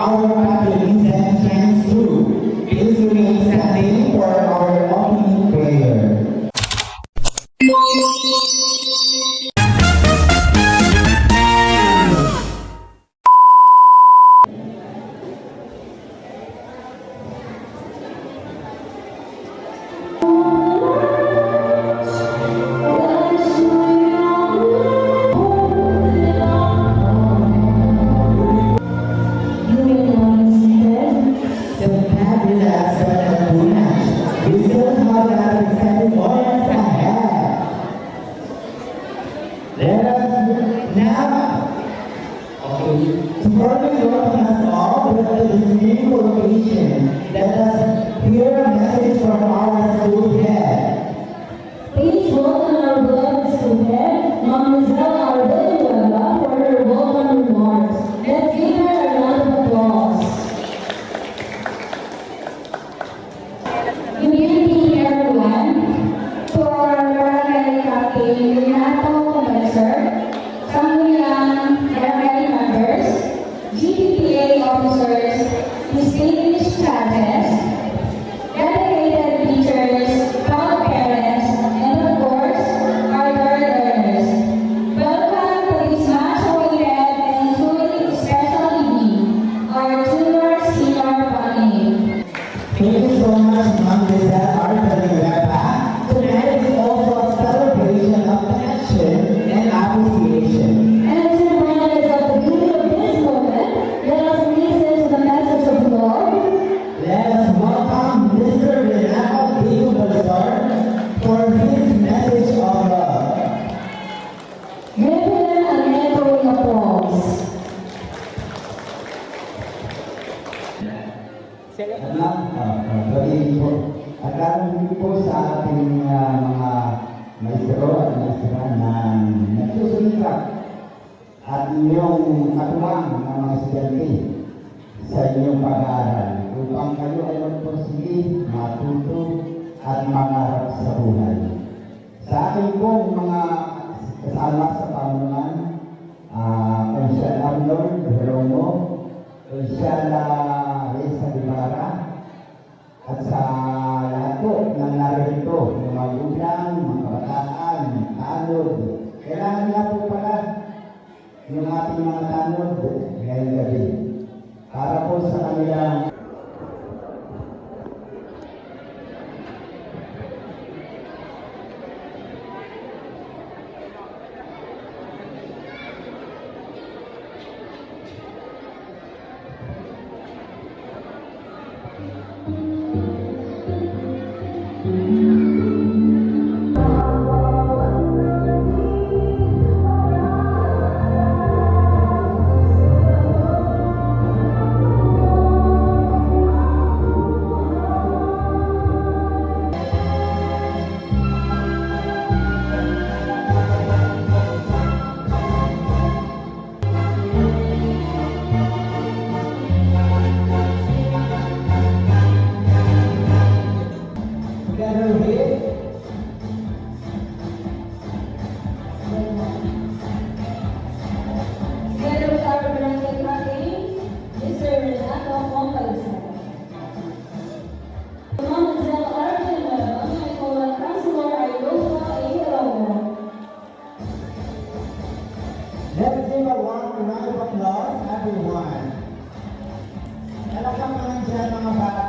our families and friends too. Please remain standing for our opening prayer. Let us hear a message from our school head. Please welcome our beloved school head, Ma'am Rizal Arroyo, for her welcome remarks. Let's give her a round of applause. Good evening, everyone. To our barangay captain, Renato Converser, Sangguniang barangay members, GPPA officers, distinguished judges, dedicated teachers, proud parents, and of course, our dear learners. Welcome to this much-awaited and truly special evening, our junior senior bonding. Thank you so much, Ma'am Rizal Arroyo. Tonight is also a celebration of passion and appreciation. And as a reminder of the beauty of this moment, let us listen to the message of the Lord. Let us welcome Mr. Renato Converser for his message of love. Give him an echoing applause. Alam po sa ating mga maestro at maestra na nagsusumikap at inyong katuwang ng mga estudyante sa inyong pag-aaral upang kayo ay magpursige, matuto at mangarap sa buhay. Sa ating pong mga kasama sa pamunuan, Consial Arnold Romo, Consial Reza Guevara, at sa lahat po ng narito, yung mga magulang, mga kabataan, tanod, kailangan nga po pala yung ating mga tanod ngayong gabi para po sa kanilang Let's give a warm round of applause, everyone. Talagang mga dyan mga bata.